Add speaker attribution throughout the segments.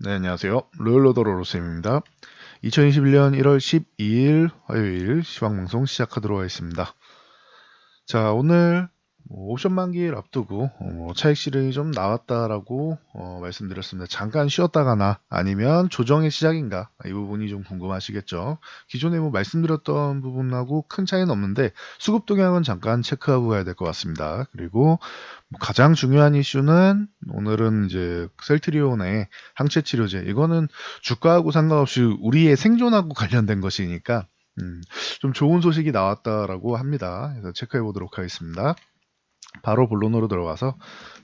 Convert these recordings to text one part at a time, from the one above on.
Speaker 1: 네, 안녕하세요. 로열로더로 로쌤입니다. 2021년 1월 12일 화요일 시황방송 시작하도록 하겠습니다. 자, 오늘 옵션 만기일 앞두고 차익 실현이 좀 나왔다라고 말씀드렸습니다. 잠깐 쉬었다가나 아니면 조정의 시작인가, 이 부분이 좀 궁금하시겠죠. 기존에 말씀드렸던 부분하고 큰 차이는 없는데 수급 동향은 잠깐 체크하고 가야 될 것 같습니다. 그리고 가장 중요한 이슈는 오늘은 이제 셀트리온의 항체 치료제, 이거는 주가하고 상관없이 우리의 생존하고 관련된 것이니까 좀 좋은 소식이 나왔다라고 합니다. 그래서 체크해 보도록 하겠습니다. 바로 본론으로 들어가서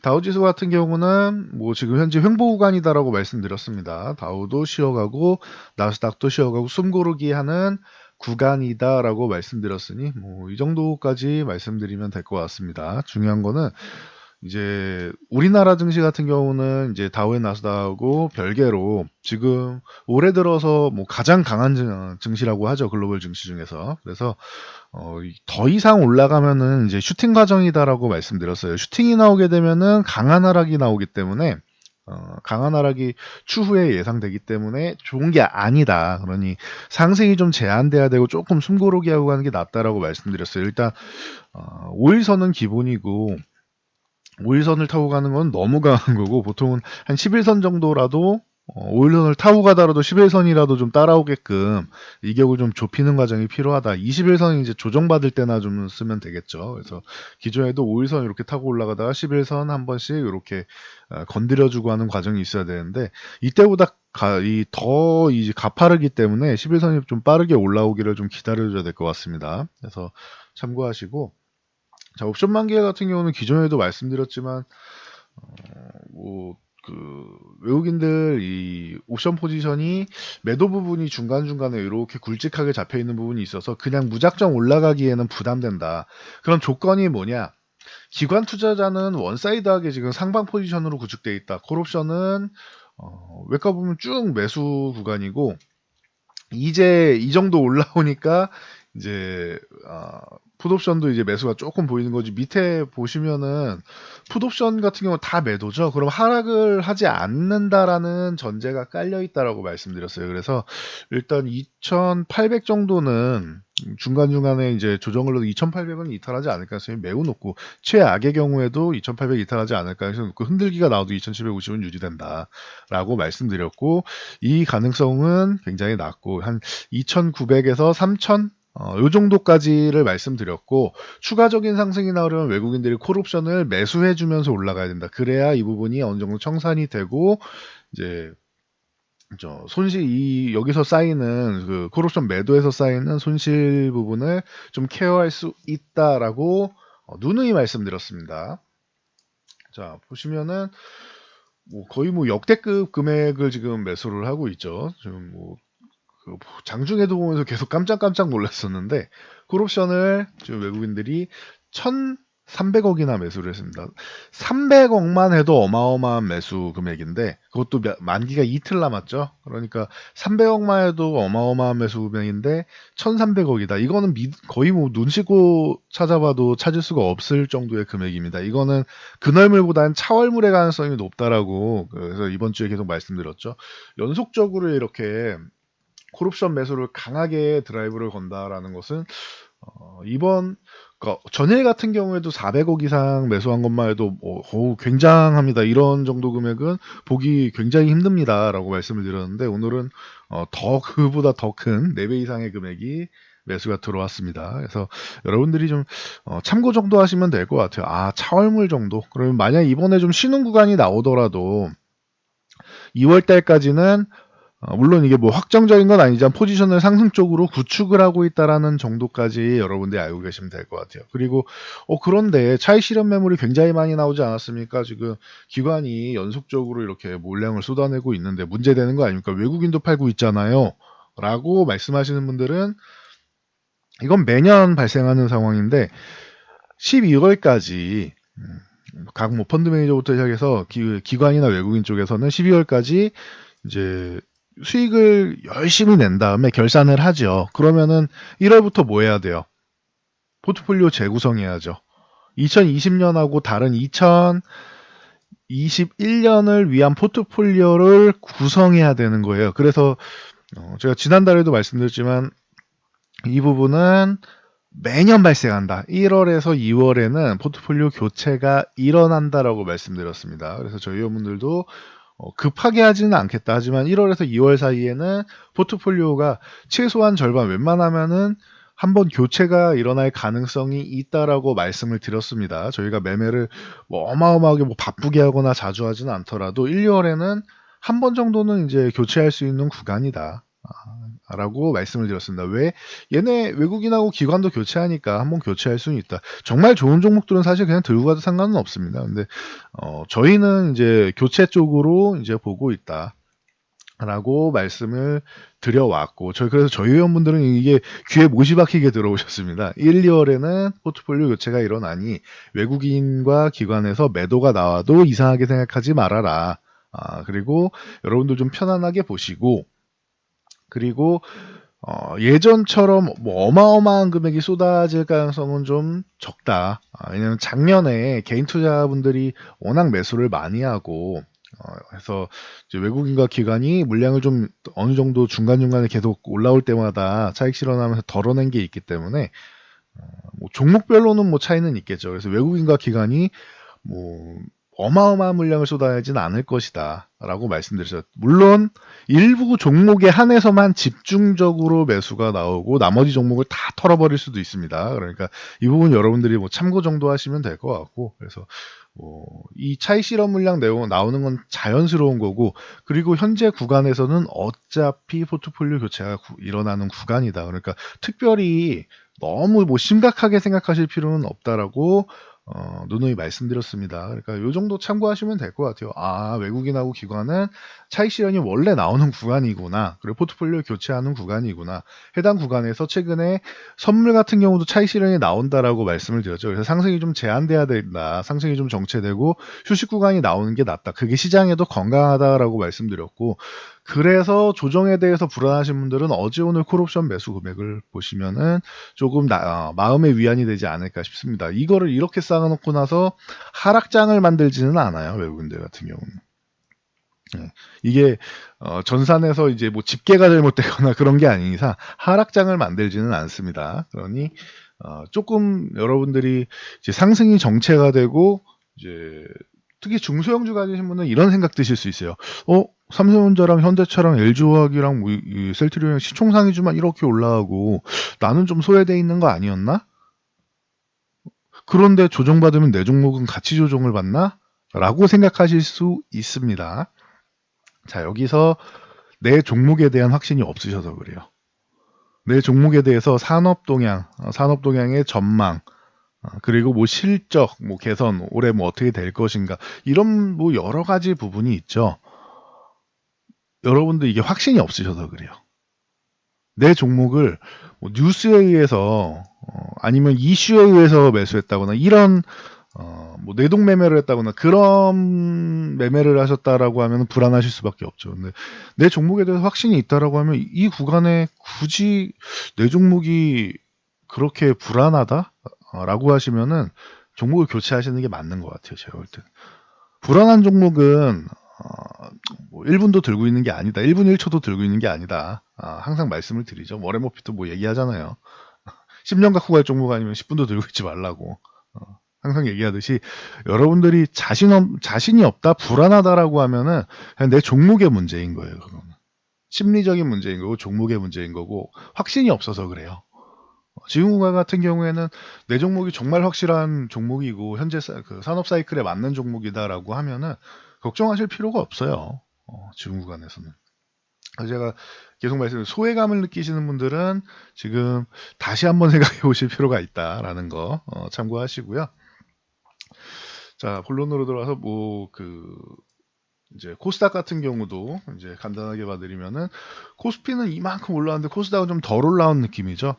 Speaker 1: 다우지수 같은 경우는 지금 현재 횡보 구간이다라고 말씀드렸습니다. 다우도 쉬어가고 나스닥도 쉬어가고 숨고르기 하는 구간이다라고 말씀드렸으니 이 정도까지 말씀드리면 될 것 같습니다. 중요한 거는 이제 우리나라 증시 같은 경우는 이제 다우앤 나스닥하고 별개로 지금 올해 들어서 가장 강한 증시라고 하죠. 글로벌 증시 중에서. 그래서 더 이상 올라가면은 이제 슈팅 과정이다라고 말씀드렸어요. 슈팅이 나오게 되면은 강한 하락이 나오기 때문에 강한 하락이 추후에 예상되기 때문에 좋은 게 아니다. 그러니 상승이 좀 제한돼야 되고 조금 숨고르기 하고 가는 게 낫다라고 말씀드렸어요. 일단 5일선은 기본이고 5일선을 타고 가는 건 너무 강한 거고, 보통은 한 11선 정도라도 5일선을 타고 가더라도 11선이라도 좀 따라오게끔 이격을 좀 좁히는 과정이 필요하다. 21선이 이제 조정받을 때나 좀 쓰면 되겠죠. 그래서 기존에도 5일선 이렇게 타고 올라가다가 11선 한 번씩 이렇게 건드려주고 하는 과정이 있어야 되는데, 이때보다 더 이제 가파르기 때문에 11선이 좀 빠르게 올라오기를 좀 기다려줘야 될 것 같습니다. 그래서 참고하시고, 자, 옵션 만기일 같은 경우는 기존에도 말씀드렸지만, 외국인들 이 옵션 포지션이 매도 부분이 중간중간에 이렇게 굵직하게 잡혀 있는 부분이 있어서 그냥 무작정 올라가기에는 부담된다. 그럼 조건이 뭐냐? 기관 투자자는 원사이드하게 지금 상방 포지션으로 구축되어 있다. 콜옵션은 외과 보면 쭉 매수 구간이고, 이제 이 정도 올라오니까 이제 풋옵션도 이제 매수가 조금 보이는 거지. 밑에 보시면은 풋옵션 같은 경우 다 매도죠. 그럼 하락을 하지 않는다라는 전제가 깔려 있다라고 말씀드렸어요. 그래서 일단 2,800 정도는 중간중간에 이제 조정을 넣어도 2,800은 이탈하지 않을 가능성이 매우 높고, 최악의 경우에도 2,800 이탈하지 않을 가능성이 높고, 흔들기가 나와도 2,750은 유지된다라고 말씀드렸고, 이 가능성은 굉장히 낮고 한 2,900에서 3,000 요 정도까지를 말씀드렸고, 추가적인 상승이 나오려면 외국인들이 콜옵션을 매수해주면서 올라가야 된다. 그래야 이 부분이 어느 정도 청산이 되고, 이제 여기서 쌓이는 그 콜옵션 매도에서 쌓이는 손실 부분을 좀 케어할 수 있다라고 누누이 말씀드렸습니다. 자, 보시면은 거의 역대급 금액을 지금 매수를 하고 있죠. 지금 장중에도 보면서 계속 깜짝깜짝 놀랐었는데, 콜옵션을 지금 외국인들이 1,300억이나 매수를 했습니다. 300억만 해도 어마어마한 매수 금액인데, 그것도 만기가 이틀 남았죠. 그러니까 300억만 해도 어마어마한 매수 금액인데 1,300억이다. 이거는 거의 눈 씻고 찾아봐도 찾을 수가 없을 정도의 금액입니다. 이거는 근월물보다는 차월물의 가능성이 높다라고, 그래서 이번 주에 계속 말씀드렸죠. 연속적으로 이렇게 콜옵션 매수를 강하게 드라이브를 건다라는 것은 전일 같은 경우에도 400억 이상 매수한 것만 해도 굉장합니다. 이런 정도 금액은 보기 굉장히 힘듭니다라고 말씀을 드렸는데, 오늘은 그보다 더 큰 4배 이상의 금액이 매수가 들어왔습니다. 그래서 여러분들이 좀 참고 정도 하시면 될 것 같아요. 차월물 정도. 그러면 만약 이번에 좀 쉬는 구간이 나오더라도 2월 달까지는 물론 이게 확정적인 건 아니지만 포지션을 상승 쪽으로 구축을 하고 있다라는 정도까지 여러분들이 알고 계시면 될 것 같아요. 그리고 그런데 차익 실현 매물이 굉장히 많이 나오지 않았습니까? 지금 기관이 연속적으로 이렇게 몰량을 쏟아내고 있는데 문제되는 거 아닙니까? 외국인도 팔고 있잖아요. 라고 말씀하시는 분들은, 이건 매년 발생하는 상황인데 12월까지 각 펀드 매니저부터 시작해서 기관이나 외국인 쪽에서는 12월까지 이제 수익을 열심히 낸 다음에 결산을 하죠. 그러면은 1월부터 뭐 해야 돼요? 포트폴리오 재구성해야죠. 2020년하고 다른 21년을 위한 포트폴리오를 구성해야 되는 거예요. 그래서 제가 지난달에도 말씀드렸지만 이 부분은 매년 발생한다. 1월에서 2월에는 포트폴리오 교체가 일어난다라고 말씀드렸습니다. 그래서 저희 회원분들도 급하게 하지는 않겠다. 하지만 1월에서 2월 사이에는 포트폴리오가 최소한 절반, 웬만하면은 한번 교체가 일어날 가능성이 있다라고 말씀을 드렸습니다. 저희가 매매를 뭐 어마어마하게 뭐 바쁘게 하거나 자주 하지는 않더라도 1, 2월에는 한 번 정도는 이제 교체할 수 있는 구간이다. 라고 말씀을 드렸습니다. 왜? 얘네 외국인하고 기관도 교체하니까 한번 교체할 수는 있다. 정말 좋은 종목들은 사실 그냥 들고 가도 상관은 없습니다. 근데 저희는 이제 교체 쪽으로 이제 보고 있다. 라고 말씀을 드려왔고, 그래서 저희 회원분들은 이게 귀에 못이 박히게 들어오셨습니다. 1, 2월에는 포트폴리오 교체가 일어나니 외국인과 기관에서 매도가 나와도 이상하게 생각하지 말아라. 그리고 여러분들 좀 편안하게 보시고, 그리고 예전처럼 뭐 어마어마한 금액이 쏟아질 가능성은 좀 적다. 왜냐면 작년에 개인 투자분들이 워낙 매수를 많이 하고 해서 이제 외국인과 기관이 물량을 좀 어느 정도 중간중간에 계속 올라올 때마다 차익 실현하면서 덜어낸 게 있기 때문에 뭐 종목별로는 뭐 차이는 있겠죠. 그래서 외국인과 기관이 뭐 어마어마한 물량을 쏟아내지는 않을 것이다 라고 말씀드렸죠. 물론 일부 종목에 한해서만 집중적으로 매수가 나오고 나머지 종목을 다 털어버릴 수도 있습니다. 그러니까 이 부분 여러분들이 뭐 참고 정도 하시면 될 것 같고, 그래서 이 차익 실현 물량 내용 나오는 건 자연스러운 거고, 그리고 현재 구간에서는 어차피 포트폴리오 교체가 일어나는 구간이다. 그러니까 특별히 너무 뭐 심각하게 생각하실 필요는 없다라고 누누이 말씀드렸습니다. 그러니까 요 정도 참고하시면 될 것 같아요. 외국인하고 기관은 차익 실현이 원래 나오는 구간이구나. 그리고 포트폴리오 교체하는 구간이구나. 해당 구간에서 최근에 선물 같은 경우도 차익 실현이 나온다라고 말씀을 드렸죠. 그래서 상승이 좀 제한돼야 된다. 상승이 좀 정체되고 휴식 구간이 나오는 게 낫다. 그게 시장에도 건강하다라고 말씀드렸고, 그래서 조정에 대해서 불안하신 분들은 어제 오늘 콜옵션 매수 금액을 보시면은 조금 마음의 위안이 되지 않을까 싶습니다. 이거를 이렇게 쌓아놓고 나서 하락장을 만들지는 않아요. 외국인들 같은 경우는. 네. 이게 전산에서 이제 뭐 집계가 잘못되거나 그런 게 아닌 이상 하락장을 만들지는 않습니다. 그러니 조금 여러분들이 이제 상승이 정체가 되고 이제 특히 중소형주 가지신 분은 이런 생각 드실 수 있어요. 삼성전자랑 현대차랑 LG화학이랑 뭐 이 셀트리온이랑 시총상위주만 이렇게 올라가고 나는 좀 소외돼 있는 거 아니었나? 그런데 조정받으면 내 종목은 같이 조정을 받나? 라고 생각하실 수 있습니다. 자, 여기서 내 종목에 대한 확신이 없으셔서 그래요. 내 종목에 대해서 산업 동향의 전망, 그리고 뭐 실적, 뭐 개선, 올해 뭐 어떻게 될 것인가, 이런 뭐 여러 가지 부분이 있죠. 여러분들 이게 확신이 없으셔서 그래요. 내 종목을 뭐 뉴스에 의해서 아니면 이슈에 의해서 매수했다거나 이런 뭐 내동 매매를 했다거나 그런 매매를 하셨다라고 하면 불안하실 수밖에 없죠. 근데 내 종목에 대해서 확신이 있다라고 하면 이 구간에 굳이 내 종목이 그렇게 불안하다라고 하시면은 종목을 교체하시는 게 맞는 것 같아요. 제가 볼 때. 불안한 종목은 뭐 1분도 들고 있는 게 아니다. 1분 1초도 들고 있는 게 아니다. 항상 말씀을 드리죠. 워렌 버핏도 뭐 얘기하잖아요. 10년 갖고 갈 종목 아니면 10분도 들고 있지 말라고. 항상 얘기하듯이 여러분들이 자신이 없다, 불안하다라고 하면은 그냥 내 종목의 문제인 거예요. 그거는. 심리적인 문제인 거고 종목의 문제인 거고 확신이 없어서 그래요. 지금 구간 같은 경우에는 내 종목이 정말 확실한 종목이고 현재 그 산업 사이클에 맞는 종목이다라고 하면은 걱정하실 필요가 없어요. 지금 구간에서는. 제가 계속 소외감을 느끼시는 분들은 지금 다시 한번 생각해 보실 필요가 있다라는 거 참고하시고요. 자, 본론으로 들어와서 이제 코스닥 같은 경우도 이제 간단하게 봐드리면은 코스피는 이만큼 올라왔는데 코스닥은 좀 덜 올라온 느낌이죠.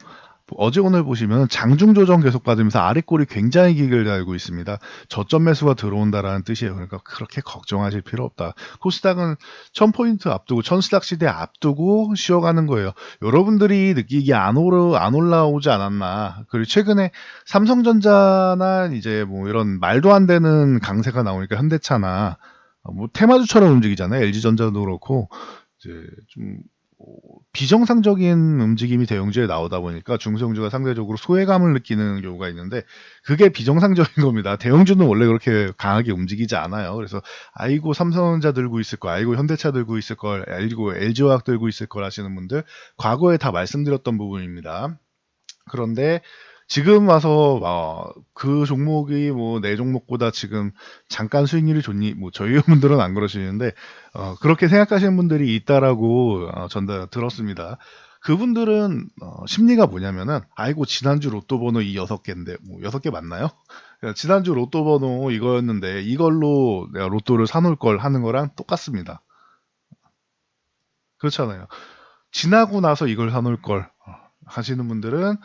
Speaker 1: 어제 오늘 보시면 장중 조정 계속 받으면서 아래 꼬리 굉장히 길게 달고 있습니다. 저점 매수가 들어온다라는 뜻이에요. 그러니까 그렇게 걱정하실 필요 없다. 코스닥은 1000포인트 앞두고 1000스닥 시대 앞두고 쉬어가는 거예요. 여러분들이 느끼기에 안 올라오지 않았나. 그리고 최근에 삼성전자나 이제 뭐 이런 말도 안 되는 강세가 나오니까 현대차나 뭐 테마주처럼 움직이잖아요. LG전자도 그렇고 이제 좀 비정상적인 움직임이 대형주에 나오다 보니까 중소형주가 상대적으로 소외감을 느끼는 경우가 있는데 그게 비정상적인 겁니다. 대형주는 원래 그렇게 강하게 움직이지 않아요. 그래서 아이고 삼성전자 들고 있을 걸, 아이고 현대차 들고 있을 걸, 아이고 LG화학 들고 있을 걸 하시는 분들 과거에 다 말씀드렸던 부분입니다. 그런데 지금 와서 그 종목이 뭐 내 종목보다 지금 잠깐 수익률이 좋니? 뭐 저희 분들은 안 그러시는데 그렇게 생각하시는 분들이 있다라고 들었습니다. 그분들은 심리가 뭐냐면은 아이고 지난주 로또 번호 이 6개인데 뭐 6개 맞나요? 지난주 로또 번호 이거였는데 이걸로 내가 로또를 사놓을 걸 하는 거랑 똑같습니다. 그렇잖아요. 지나고 나서 이걸 사놓을 걸 하시는 분들은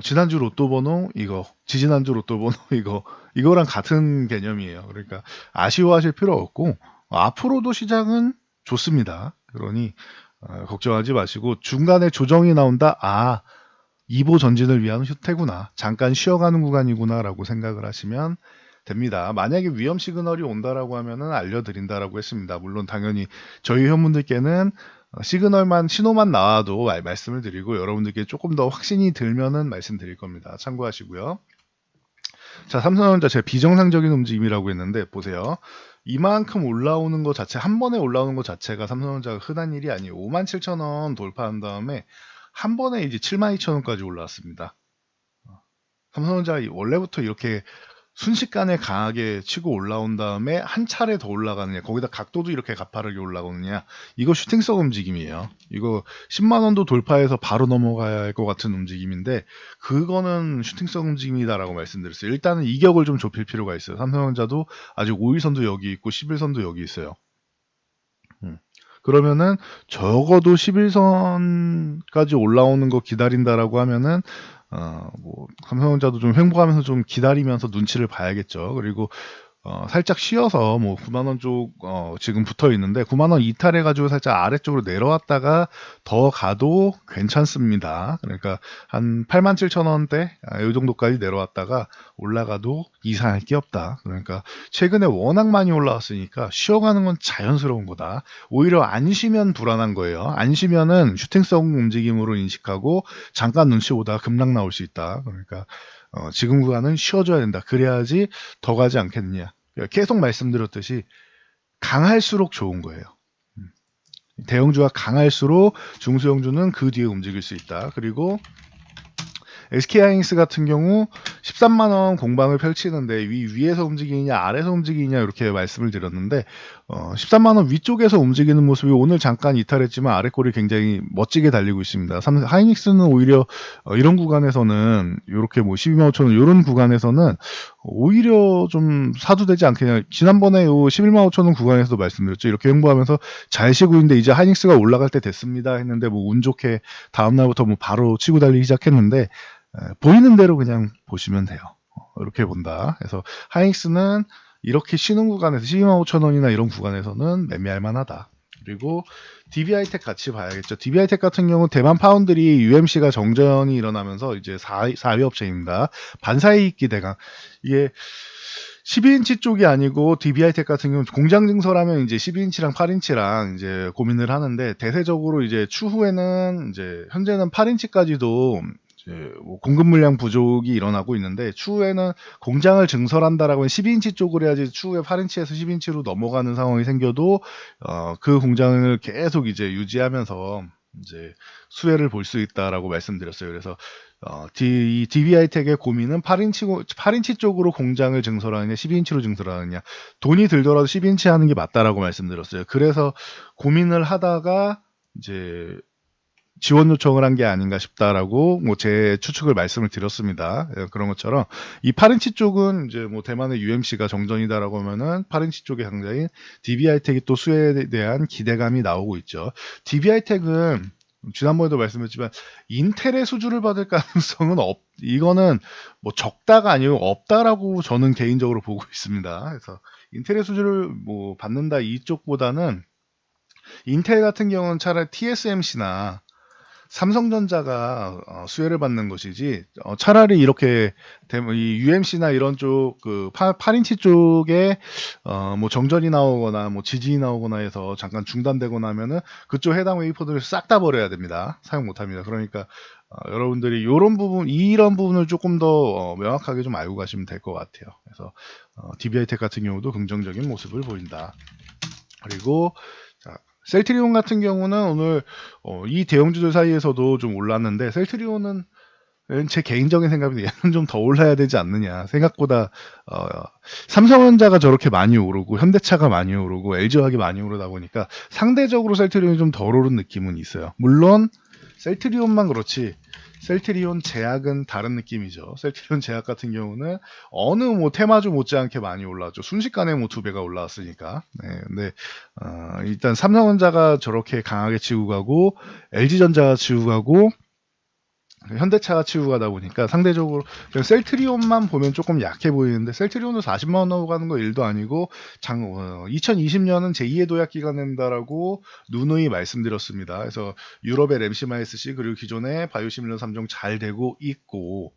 Speaker 1: 지난주 로또 번호 이거, 지지난주 로또 번호 이거랑 같은 개념이에요. 그러니까 아쉬워하실 필요 없고 앞으로도 시장은 좋습니다. 그러니 걱정하지 마시고 중간에 조정이 나온다. 2보 전진을 위한 휴태구나. 잠깐 쉬어가는 구간이구나라고 생각을 하시면 됩니다. 만약에 위험 시그널이 온다라고 하면은 알려드린다라고 했습니다. 물론 당연히 저희 회원분들께는 시그널만 신호만 나와도 말씀을 드리고 여러분들께 조금 더 확신이 들면은 말씀드릴 겁니다. 참고하시고요. 자, 삼성전자 제 비정상적인 움직임이라고 했는데 보세요. 이만큼 올라오는 것 자체, 한 번에 올라오는 것 자체가 삼성전자가 흔한 일이 아니에요. 57,000원 돌파한 다음에 한 번에 이제 72,000원까지 올라왔습니다. 삼성전자 원래부터 이렇게 순식간에 강하게 치고 올라온 다음에 한 차례 더 올라가느냐, 거기다 각도도 이렇게 가파르게 올라가느냐, 이거 슈팅성 움직임이에요. 이거 10만 원도 돌파해서 바로 넘어가야 할 것 같은 움직임인데 그거는 슈팅성 움직임이다라고 말씀드렸어요. 일단은 이격을 좀 좁힐 필요가 있어요. 삼성전자도 아직 5일선도 여기 있고 11선도 여기 있어요. 그러면은 적어도 11선까지 올라오는 거 기다린다라고 하면은 뭐 삼성전자도 좀 횡보하면서 좀 기다리면서 눈치를 봐야겠죠. 그리고 살짝 쉬어서 뭐 9만 원 쪽 지금 붙어 있는데 9만 원 이탈해 가지고 살짝 아래쪽으로 내려왔다가 더 가도 괜찮습니다. 그러니까 한 8만 7천 원대 이 정도까지 내려왔다가 올라가도 이상할 게 없다. 그러니까 최근에 워낙 많이 올라왔으니까 쉬어가는 건 자연스러운 거다. 오히려 안 쉬면 불안한 거예요. 안 쉬면은 슈팅성 움직임으로 인식하고 잠깐 눈치 보다 급락 나올 수 있다. 그러니까 지금 구간은 쉬어줘야 된다. 그래야지 더 가지 않겠느냐. 계속 말씀드렸듯이 강할수록 좋은 거예요. 대형주가 강할수록 중소형주는 그 뒤에 움직일 수 있다. 그리고 SK하이닉스 같은 경우 13만 원 공방을 펼치는데 위에서 움직이느냐 아래서 움직이느냐 이렇게 말씀을 드렸는데 13만 원 위쪽에서 움직이는 모습이 오늘 잠깐 이탈했지만 아래 꼴이 굉장히 멋지게 달리고 있습니다. 하이닉스는 오히려 이런 구간에서는 이렇게 뭐 12만 5천 원 이런 구간에서는 오히려 좀 사도 되지 않겠냐. 지난번에 요 11만 5천 원 구간에서도 말씀드렸죠. 이렇게 행보하면서 잘 쉬고 있는데 이제 하이닉스가 올라갈 때 됐습니다 했는데 뭐 운 좋게 다음 날부터 뭐 바로 치고 달리기 시작했는데 보이는 대로 그냥 보시면 돼요. 이렇게 본다. 그래서 하이닉스는 이렇게 쉬는 구간에서 12만 5천 원이나 이런 구간에서는 매매할 만하다. 그리고 DB하이텍 같이 봐야겠죠. DB하이텍 같은 경우 대만 파운드리 UMC가 정전이 일어나면서 이제 4위 업체입니다. 반사이익 기대감. 이게 12인치 쪽이 아니고 DB하이텍 같은 경우는 공장 증설하면 이제 12인치랑 8인치랑 이제 고민을 하는데 대세적으로 이제 추후에는 이제 현재는 8인치까지도 이제 뭐 공급 물량 부족이 일어나고 있는데 추후에는 공장을 증설한다라고 하면 12인치 쪽으로 해야지 추후에 8인치에서 10인치로 넘어가는 상황이 생겨도 그 공장을 계속 이제 유지하면서 이제 수혜를 볼 수 있다라고 말씀드렸어요. 그래서 이 DB하이텍의 고민은 8인치 쪽으로 공장을 증설하느냐, 12인치로 증설하느냐. 돈이 들더라도 12인치 하는 게 맞다라고 말씀드렸어요. 그래서 고민을 하다가 이제 지원 요청을 한 게 아닌가 싶다라고 뭐 제 추측을 말씀을 드렸습니다. 그런 것처럼 이 8인치 쪽은 이제 뭐 대만의 UMC가 정전이다라고 하면은 8인치 쪽의 강자인 DB하이텍이 또 수혜에 대한 기대감이 나오고 있죠. DB하이텍은 지난번에도 말씀했지만 인텔의 수주를 받을 가능성은 이거는 뭐 적다가 아니고 없다라고 저는 개인적으로 보고 있습니다. 그래서 인텔의 수주를 뭐 받는다 이쪽보다는 인텔 같은 경우는 차라리 TSMC나 삼성전자가 수혜를 받는 것이지, 차라리 이렇게 이 UMC나 이런 쪽 그 8인치 쪽에 뭐 정전이 나오거나 뭐 지진이 나오거나 해서 잠깐 중단되거나 하면은 그쪽 해당 웨이퍼들을 싹 다 버려야 됩니다. 사용 못 합니다. 그러니까 여러분들이 이런 부분을 조금 더 명확하게 좀 알고 가시면 될 것 같아요. 그래서 DBI텍 같은 경우도 긍정적인 모습을 보인다. 그리고 자, 셀트리온 같은 경우는 오늘 이 대형주들 사이에서도 좀 올랐는데, 셀트리온은 제 개인적인 생각인데 얘는 좀 더 올라야 되지 않느냐. 생각보다 삼성전자가 저렇게 많이 오르고 현대차가 많이 오르고 LG화학이 많이 오르다 보니까 상대적으로 셀트리온이 좀 덜 오른 느낌은 있어요. 물론 셀트리온만 그렇지 셀트리온 제약은 다른 느낌이죠. 셀트리온 제약 같은 경우는 어느 뭐 테마주 못지않게 많이 올랐죠. 순식간에 뭐 2배가 올라왔으니까. 네, 근데 일단 삼성전자가 저렇게 강하게 치고 가고 LG전자가 치고 가고 현대차가 치고 가다 보니까 상대적으로 그냥 셀트리온만 보면 조금 약해 보이는데, 셀트리온도 40만 원 넘어가는 거 일도 아니고 2020년은 제2의 도약 기간 된다라고 누누이 말씀드렸습니다. 그래서 유럽의 램시마이스시 그리고 기존의 바이오시밀러 3종 잘 되고 있고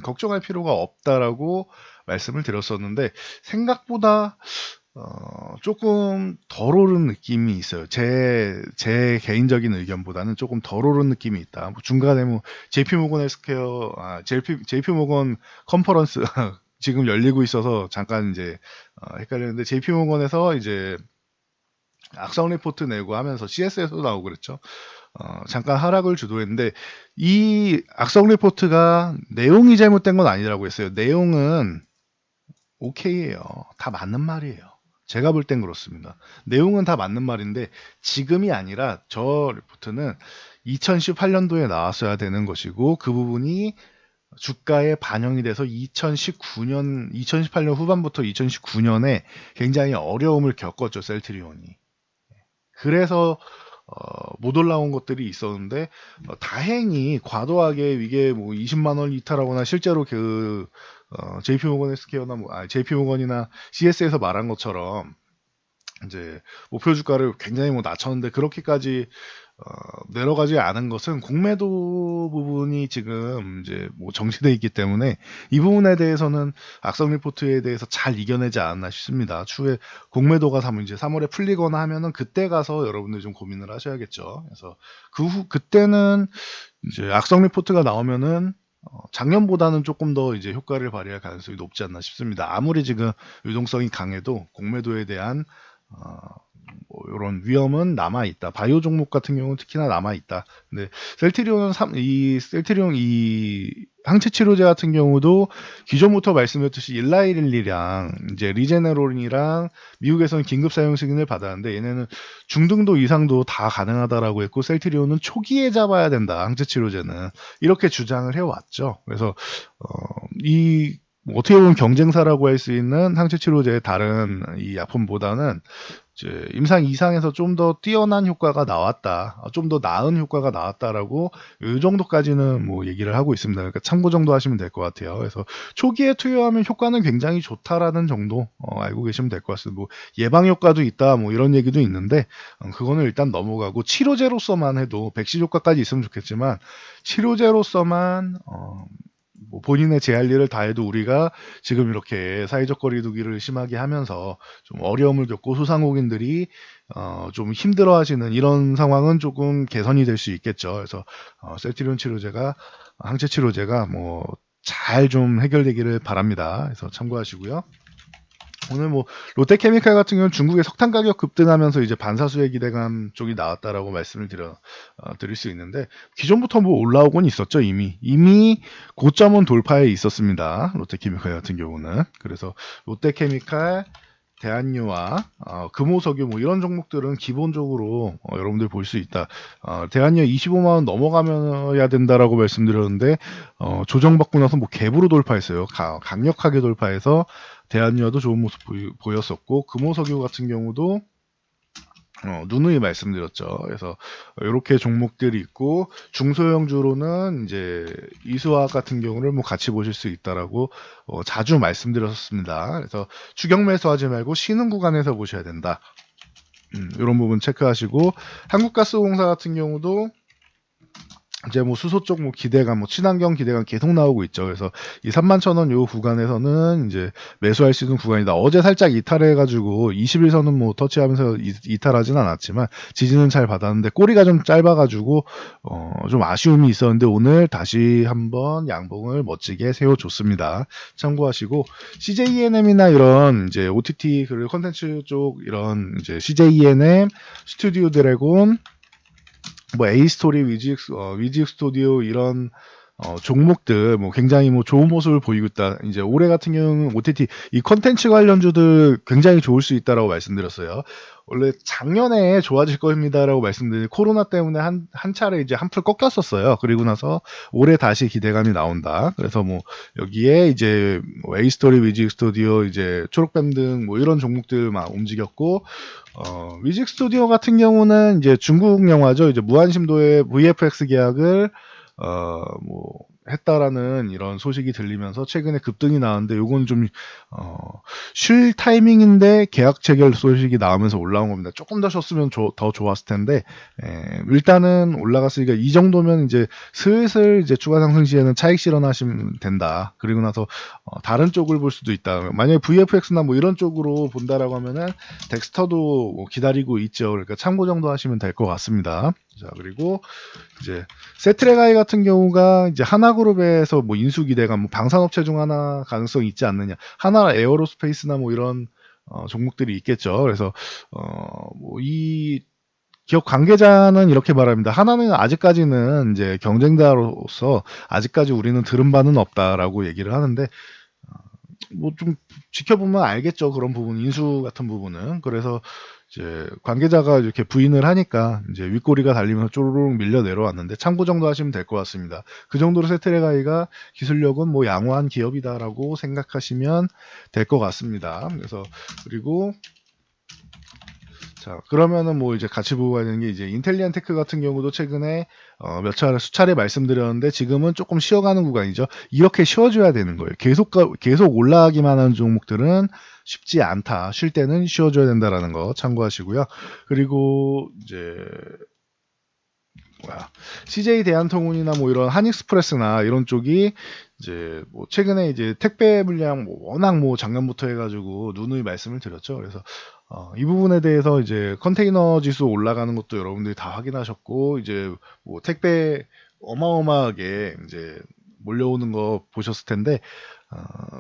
Speaker 1: 걱정할 필요가 없다라고 말씀을 드렸었는데, 생각보다 조금 덜 오른 느낌이 있어요. 제 개인적인 의견보다는 조금 덜 오른 느낌이 있다. 뭐 중간에 뭐 JP모건 헬스케어, JP모건 컨퍼런스 지금 열리고 있어서 잠깐 이제 헷갈렸는데, JP모건에서 이제 악성 리포트 내고 하면서 CS에서도 나오고 그랬죠. 잠깐 하락을 주도했는데, 이 악성 리포트가 내용이 잘못된 건 아니라고 했어요. 내용은 오케이예요. 다 맞는 말이에요. 제가 볼 땐 그렇습니다. 내용은 다 맞는 말인데 지금이 아니라 저 리포트는 2018년도에 나왔어야 되는 것이고, 그 부분이 주가에 반영이 돼서 2018년 후반부터 2019년에 굉장히 어려움을 겪었죠, 셀트리온이. 그래서 못 올라온 것들이 있었는데, 다행히 과도하게 이게 뭐 20만 원 이탈하거나 실제로 그 JP모건 헬스케어나 JP모건이나 CS에서 말한 것처럼 이제 목표 주가를 굉장히 뭐 낮췄는데 그렇게까지 내려가지 않은 것은 공매도 부분이 지금 이제 뭐 정지돼 있기 때문에, 이 부분에 대해서는 악성 리포트에 대해서 잘 이겨내지 않았나 싶습니다. 추후에 공매도가 이제 3월에 풀리거나 하면은 그때 가서 여러분들 좀 고민을 하셔야겠죠. 그래서 그때는 이제 악성 리포트가 나오면은 작년보다는 조금 더 이제 효과를 발휘할 가능성이 높지 않나 싶습니다. 아무리 지금 유동성이 강해도 공매도에 대한 뭐 이런 위험은 남아 있다. 바이오 종목 같은 경우는 특히나 남아 있다. 근데 셀트리온은 셀트리온 이 항체 치료제 같은 경우도 기존부터 말씀드렸듯이 일라이릴리랑 이제 리제네론이랑 미국에서는 긴급 사용 승인을 받았는데, 얘네는 중등도 이상도 다 가능하다라고 했고, 셀트리온은 초기에 잡아야 된다. 항체 치료제는 이렇게 주장을 해왔죠. 그래서 이 어떻게 보면 경쟁사라고 할 수 있는 항체 치료제의 다른 이 약품보다는 이제 임상 이상에서 좀 더 뛰어난 효과가 나왔다, 좀 더 나은 효과가 나왔다라고 이 정도까지는 뭐 얘기를 하고 있습니다. 그러니까 참고 정도 하시면 될 것 같아요. 그래서 초기에 투여하면 효과는 굉장히 좋다라는 정도 알고 계시면 될 것 같습니다. 뭐 예방 효과도 있다, 뭐 이런 얘기도 있는데 그거는 일단 넘어가고, 치료제로서만 해도 백신 효과까지 있으면 좋겠지만 치료제로서만 뭐 본인의 제할 일을 다 해도 우리가 지금 이렇게 사회적 거리두기를 심하게 하면서 좀 어려움을 겪고 소상공인들이 좀 힘들어하시는 이런 상황은 조금 개선이 될 수 있겠죠. 그래서 셀트리온 치료제가, 항체 치료제가 뭐 잘 좀 해결되기를 바랍니다. 그래서 참고하시고요. 오늘 뭐 롯데케미칼 같은 경우는 중국의 석탄 가격 급등하면서 이제 반사수혜 기대감 쪽이 나왔다라고 말씀을 드릴 수 있는데, 기존부터 뭐 올라오곤 있었죠. 이미 고점은 돌파해 있었습니다. 롯데케미칼 같은 경우는. 그래서 롯데케미칼, 대한유와 금호석유 뭐 이런 종목들은 기본적으로 여러분들 볼 수 있다. 대한유 25만 원 넘어가면야 된다라고 말씀드렸는데 조정받고 나서 뭐 갭으로 돌파했어요. 강력하게 돌파해서 대한유화도 좋은 모습 보였었고, 금호석유 같은 경우도 누누이 말씀드렸죠. 그래서 이렇게 종목들이 있고 중소형주로는 이제 이수화학 같은 경우를 뭐 같이 보실 수 있다라고 자주 말씀드렸습니다. 그래서 추격 매수하지 말고 쉬는 구간에서 보셔야 된다. 이런 부분 체크하시고 한국가스공사 같은 경우도 이제 뭐 수소 쪽 뭐 기대감, 뭐 친환경 기대감 계속 나오고 있죠. 그래서 이 31,000원 요 구간에서는 이제 매수할 수 있는 구간이다. 어제 살짝 이탈해가지고 21선은 뭐 터치하면서 이탈하진 않았지만 지지는 잘 받았는데 꼬리가 좀 짧아가지고 좀 아쉬움이 있었는데 오늘 다시 한번 양봉을 멋지게 세워줬습니다. 참고하시고 CJENM이나 이런 이제 OTT 그리고 컨텐츠 쪽 이런 이제 CJENM, 스튜디오 드래곤 뭐 A스토리, 위직 스튜디오 이런 종목들 뭐 굉장히 뭐 좋은 모습을 보이고 있다. 이제 올해 같은 경우는 OTT 이 컨텐츠 관련주들 굉장히 좋을 수 있다라고 말씀드렸어요. 원래 작년에 좋아질 겁니다라고 말씀드린 코로나 때문에 한 차례 이제 한풀 꺾였었어요. 그리고 나서 올해 다시 기대감이 나온다. 그래서 뭐 여기에 이제 뭐 A스토리, 위직 스튜디오, 이제 초록뱀 등 뭐 이런 종목들 막 움직였고 위직 스튜디오 같은 경우는 이제 중국 영화죠. 이제 무한심도의 VFX 계약을 뭐 했다라는 이런 소식이 들리면서 최근에 급등이 나왔는데 요건 좀 쉴 타이밍인데 계약 체결 소식이 나오면서 올라온 겁니다. 조금 더 쉬었으면 더 좋았을 텐데 일단은 올라갔으니까 이 정도면 이제 슬슬 이제 추가 상승 시에는 차익 실현하시면 된다. 그리고 나서 다른 쪽을 볼 수도 있다. 만약에 VFX나 뭐 이런 쪽으로 본다라고 하면은 덱스터도 뭐 기다리고 있죠. 그러니까 참고 정도 하시면 될 것 같습니다. 자, 그리고 이제 세트레가이 같은 경우가 이제 하나그룹에서 뭐 인수 기대감, 뭐 방산업체 중 하나 가능성이 있지 않느냐. 하나 에어로스페이스나 뭐 이런 종목들이 있겠죠. 그래서 뭐 이 기업 관계자는 이렇게 말합니다. 하나는 아직까지는 이제 경쟁자로서 아직까지 우리는 들은 바는 없다라고 얘기를 하는데 뭐 좀 지켜보면 알겠죠. 그런 부분, 인수 같은 부분은. 그래서 이제 관계자가 이렇게 부인을 하니까 이제 윗꼬리가 달리면서 쪼르륵 밀려 내려왔는데 참고 정도 하시면 될 것 같습니다. 그 정도로 세트레가이가 기술력은 뭐 양호한 기업이다라고 생각하시면 될 것 같습니다. 그래서 그리고 자, 그러면은 뭐 이제 같이 보고 가야 되는 게 이제 인텔리안 테크 같은 경우도 최근에 수차례 말씀드렸는데 지금은 조금 쉬어가는 구간이죠. 이렇게 쉬어줘야 되는 거예요. 계속 올라가기만 하는 종목들은 쉽지 않다. 쉴 때는 쉬어줘야 된다라는 거 참고하시고요. 그리고 이제 CJ 대한통운이나 뭐 이런 한익스프레스나 이런 쪽이 이제 뭐 최근에 이제 택배 물량 뭐 워낙 뭐 작년부터 해가지고 누누이 말씀을 드렸죠. 그래서 이 부분에 대해서 이제 컨테이너 지수 올라가는 것도 여러분들이 다 확인하셨고 이제 뭐 택배 어마어마하게 이제 몰려오는 거 보셨을 텐데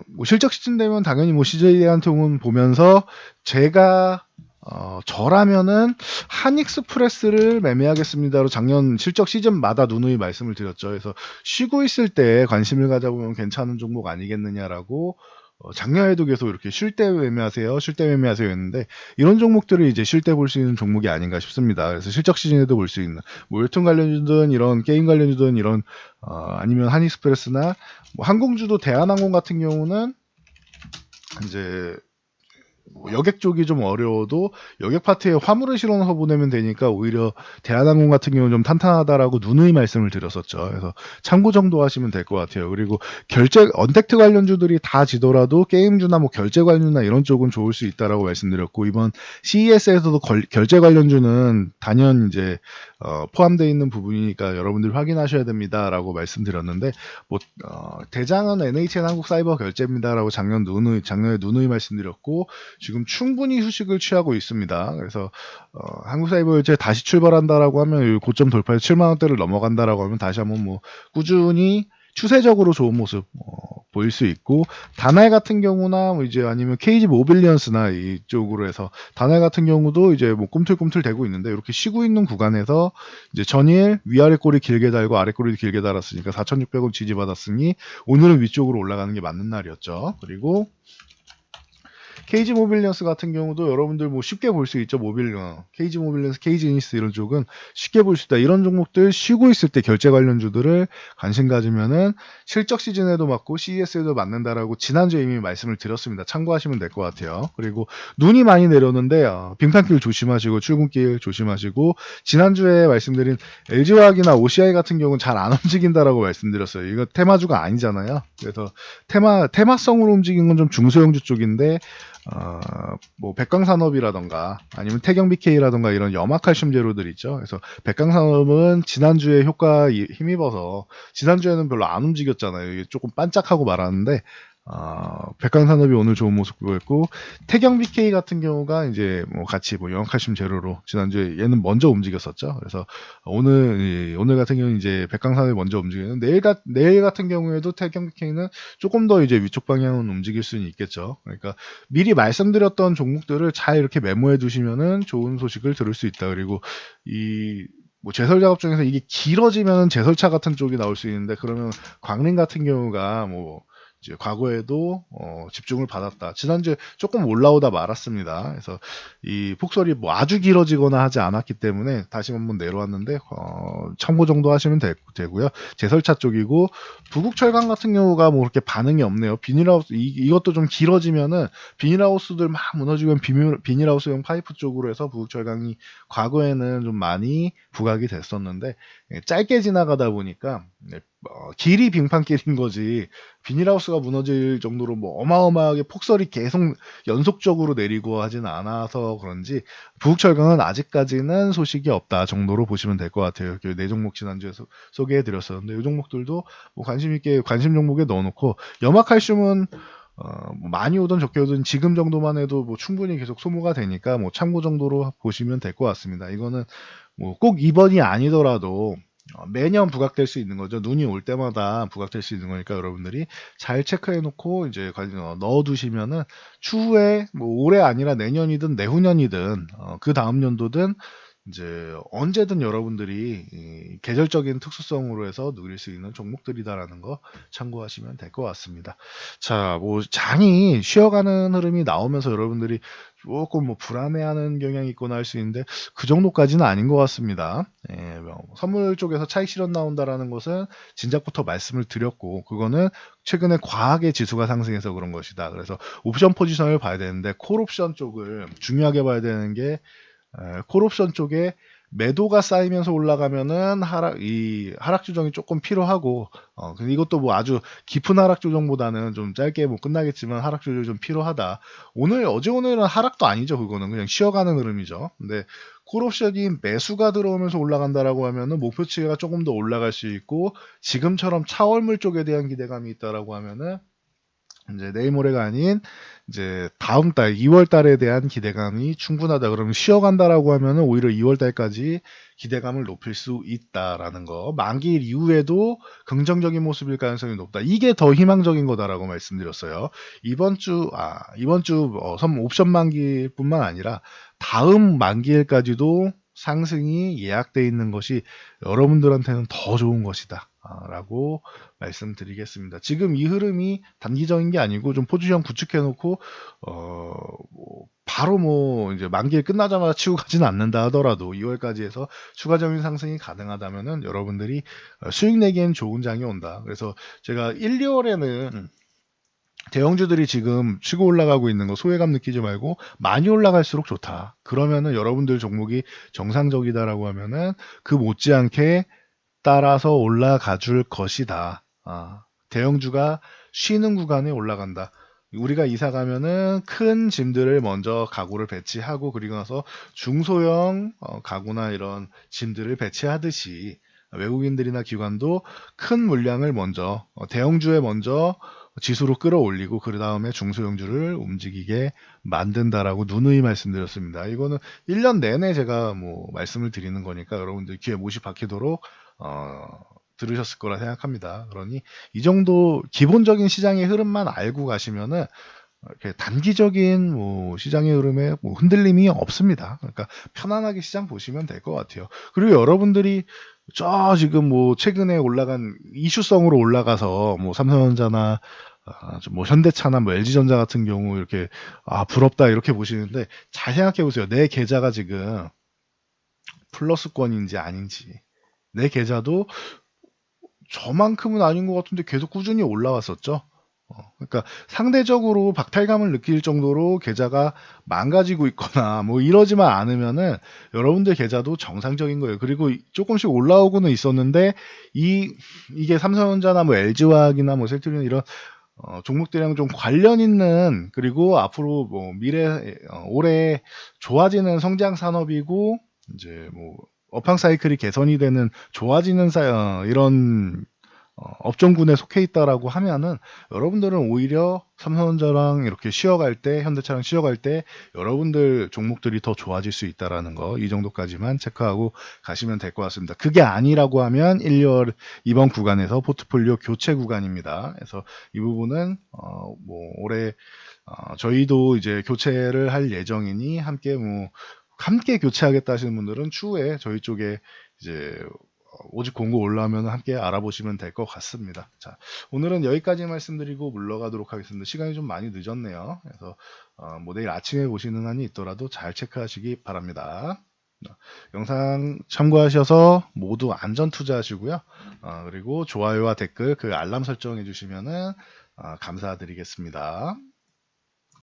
Speaker 1: 뭐 실적 시즌 되면 당연히 뭐 CJ 대한통운 보면서 제가 저라면은 한익스프레스를 매매하겠습니다로 작년 실적 시즌마다 누누이 말씀을 드렸죠. 그래서 쉬고 있을 때 관심을 가져보면 괜찮은 종목 아니겠느냐라고 작년에도 계속 이렇게 쉴 때 매매하세요, 쉴 때 매매하세요 했는데 이런 종목들을 이제 쉴 때 볼 수 있는 종목이 아닌가 싶습니다. 그래서 실적 시즌에도 볼 수 있는 뭐 웹툰 관련주든 이런 게임 관련주든 이런 아니면 한익스프레스나 뭐 항공주도 대한항공 같은 경우는 이제 뭐 여객 쪽이 좀 어려워도 여객 파트에 화물을 실어서 보내면 되니까 오히려 대한항공 같은 경우는 좀 탄탄하다라고 누누이 말씀을 드렸었죠. 그래서 참고 정도 하시면 될 것 같아요. 그리고 언택트 관련주들이 다 지더라도 게임주나 뭐 결제 관련주나 이런 쪽은 좋을 수 있다라고 말씀드렸고 이번 CES에서도 결제 관련주는 단연 이제 포함되어 있는 부분이니까 여러분들 확인하셔야 됩니다라고 말씀드렸는데 뭐 대장은 NHN 한국사이버결제입니다라고 작년에 누누이 말씀드렸고 지금 충분히 휴식을 취하고 있습니다. 그래서 한국사이버결제 다시 출발한다라고 하면 고점 돌파해서 7만 원대를 넘어간다라고 하면 다시 한번 뭐 꾸준히 추세적으로 좋은 모습 보일 수 있고 다날 같은 경우나 뭐 이제 아니면 KG 모빌리언스나 이쪽으로 해서 다날 같은 경우도 이제 뭐 꿈틀꿈틀 대고 있는데 이렇게 쉬고 있는 구간에서 이제 전일 위아래 꼬리 길게 달고 아래 꼬리 길게 달았으니까 4,600원 지지받았으니 오늘은 위쪽으로 올라가는 게 맞는 날이었죠. 그리고 KG 모빌리언스 같은 경우도 여러분들 뭐 쉽게 볼 수 있죠. KG 모빌리언스, KG니스 이런 쪽은 쉽게 볼 수 있다. 이런 종목들 쉬고 있을 때 결제 관련주들을 관심 가지면은 실적 시즌에도 맞고 CES에도 맞는다라고 지난주에 이미 말씀을 드렸습니다. 참고하시면 될 것 같아요. 그리고 눈이 많이 내렸는데 빙판길 조심하시고 출근길 조심하시고, 지난주에 말씀드린 LG화학이나 OCI 같은 경우는 잘 안 움직인다라고 말씀드렸어요. 이거 테마주가 아니잖아요. 그래서 테마성으로 움직이는 건 좀 중소형주 쪽인데 뭐 백광산업이라던가 아니면 태경BK라던가 이런 염화칼슘 재료들 있죠. 그래서 백광산업은 지난주에 효과 힘입어서 지난주에는 별로 안 움직였잖아요. 이게 조금 반짝하고 말았는데 백광산업이 오늘 좋은 모습 보였고, 태경BK 같은 경우가 이제 뭐 같이 뭐 염화칼슘 재료로 지난주에 얘는 먼저 움직였었죠. 그래서 오늘 같은 경우는 이제 백광산업이 먼저 움직이는, 내일 같은 경우에도 태경BK는 조금 더 이제 위쪽 방향은 움직일 수는 있겠죠. 그러니까 미리 말씀드렸던 종목들을 잘 이렇게 메모해 두시면은 좋은 소식을 들을 수 있다. 그리고 뭐 제설 작업 중에서 이게 길어지면 제설차 같은 쪽이 나올 수 있는데, 그러면 광림 같은 경우가 뭐 이제 과거에도 집중을 받았다. 지난주에 조금 올라오다 말았습니다. 그래서 이 폭설이 뭐 아주 길어지거나 하지 않았기 때문에 다시 한번 내려왔는데 참고 정도 하시면 되고요. 제설차 쪽이고, 부국철강 같은 경우가 뭐 그렇게 반응이 없네요. 비닐하우스 이것도 좀 길어지면은 비닐하우스들 막 무너지면 비닐하우스용 파이프 쪽으로 해서 부국철강이 과거에는 좀 많이 부각이 됐었는데, 짧게 지나가다 보니까 길이 빙판길인 거지 비닐하우스가 무너질 정도로 뭐 어마어마하게 폭설이 계속 연속적으로 내리고 하진 않아서 그런지 부국철강은 아직까지는 소식이 없다 정도로 보시면 될 것 같아요. 네 종목 지난주에 소개해 드렸었는데 이 종목들도 뭐 관심 있게 관심 종목에 넣어놓고, 염화칼슘은 뭐 많이 오든 적게 오든 지금 정도만 해도 뭐 충분히 계속 소모가 되니까 뭐 참고 정도로 보시면 될 것 같습니다. 이거는 뭐 꼭 이번이 아니더라도 매년 부각될 수 있는 거죠. 눈이 올 때마다 부각될 수 있는 거니까 여러분들이 잘 체크해 놓고 이제 넣어 두시면은 추후에 뭐 올해 아니라 내년이든 내후년이든 그 다음 연도든 이제 언제든 여러분들이 계절적인 특수성으로 해서 누릴 수 있는 종목들이다라는 거 참고하시면 될 것 같습니다. 자, 뭐 장이 쉬어가는 흐름이 나오면서 여러분들이 조금 뭐 불안해하는 경향이 있거나 할 수 있는데 그 정도까지는 아닌 것 같습니다. 뭐 선물 쪽에서 차익 실현 나온다라는 것은 진작부터 말씀을 드렸고, 그거는 최근에 과하게 지수가 상승해서 그런 것이다. 그래서 옵션 포지션을 봐야 되는데 콜옵션 쪽을 중요하게 봐야 되는 게, 콜옵션 쪽에 매도가 쌓이면서 올라가면은 하락 조정이 조금 필요하고, 근데 이것도 뭐 아주 깊은 하락 조정보다는 좀 짧게 뭐 끝나겠지만 하락 조정이 좀 필요하다. 어제 오늘은 하락도 아니죠. 그거는 그냥 쉬어가는 흐름이죠. 근데 콜옵션이 매수가 들어오면서 올라간다라고 하면은 목표치가 조금 더 올라갈 수 있고, 지금처럼 차월물 쪽에 대한 기대감이 있다라고 하면은 이제 내일 모레가 아닌 이제 다음 달 2월 달에 대한 기대감이 충분하다. 그러면 쉬어간다라고 하면은 오히려 2월 달까지 기대감을 높일 수 있다라는 거. 만기일 이후에도 긍정적인 모습일 가능성이 높다. 이게 더 희망적인 거다라고 말씀드렸어요. 이번 주 옵션 만기일뿐만 아니라 다음 만기일까지도 상승이 예약돼 있는 것이 여러분들한테는 더 좋은 것이다. 라고 말씀드리겠습니다. 지금 이 흐름이 단기적인 게 아니고 좀 포지션 구축해 놓고 뭐 바로 뭐 이제 만기일 끝나자마자 치고 가지는 않는다 하더라도 2월까지 해서 추가적인 상승이 가능하다면은 여러분들이 수익 내기엔 좋은 장이 온다. 그래서 제가 1, 2월에는 대형주들이 지금 치고 올라가고 있는 거 소외감 느끼지 말고 많이 올라갈수록 좋다. 그러면은 여러분들 종목이 정상적이다라고 하면은 그 못지않게 따라서 올라가 줄 것이다. 대형주가 쉬는 구간에 올라간다. 우리가 이사 가면은 큰 짐들을 먼저 가구를 배치하고, 그리고 나서 중소형 가구나 이런 짐들을 배치하듯이 외국인들이나 기관도 큰 물량을 먼저 대형주에 먼저 지수로 끌어올리고 그 다음에 중소형주를 움직이게 만든다라고 누누이 말씀드렸습니다. 이거는 1년 내내 제가 뭐 말씀을 드리는 거니까 여러분들 귀에 못이 박히도록 들으셨을 거라 생각합니다. 그러니 이 정도 기본적인 시장의 흐름만 알고 가시면은 이렇게 단기적인 뭐 시장의 흐름에 뭐 흔들림이 없습니다. 그러니까 편안하게 시장 보시면 될 것 같아요. 그리고 여러분들이 지금 뭐 최근에 올라간 이슈성으로 올라가서 뭐 삼성전자나 뭐 현대차나 뭐 LG전자 같은 경우 이렇게 부럽다 이렇게 보시는데 잘 생각해 보세요. 내 계좌가 지금 플러스권인지 아닌지. 내 계좌도 저만큼은 아닌 것 같은데 계속 꾸준히 올라왔었죠. 그러니까 상대적으로 박탈감을 느낄 정도로 계좌가 망가지고 있거나 뭐 이러지만 않으면은 여러분들 계좌도 정상적인 거예요. 그리고 조금씩 올라오고는 있었는데 이게 삼성전자나 뭐 LG화학이나 뭐 셀트리온 이런 종목들이랑 좀 관련 있는, 그리고 앞으로 뭐 올해 좋아지는 성장 산업이고 이제 뭐 업황 사이클이 개선이 되는 좋아지는 이런 업종군에 속해 있다라고 하면은 여러분들은 오히려 삼성전자랑 이렇게 쉬어갈 때, 현대차랑 쉬어갈 때 여러분들 종목들이 더 좋아질 수 있다라는 거, 이 정도까지만 체크하고 가시면 될 것 같습니다. 그게 아니라고 하면 1월 이번 구간에서 포트폴리오 교체 구간입니다. 그래서 이 부분은 뭐 올해 저희도 이제 교체를 할 예정이니 함께 교체하겠다 하시는 분들은 추후에 저희 쪽에 이제 오직 공고 올라오면 함께 알아보시면 될 것 같습니다. 자, 오늘은 여기까지 말씀드리고 물러가도록 하겠습니다. 시간이 좀 많이 늦었네요. 그래서 뭐 내일 아침에 보시는 한이 있더라도 잘 체크하시기 바랍니다. 영상 참고하셔서 모두 안전 투자하시고요. 그리고 좋아요와 댓글, 그 알람 설정해 주시면은 감사드리겠습니다.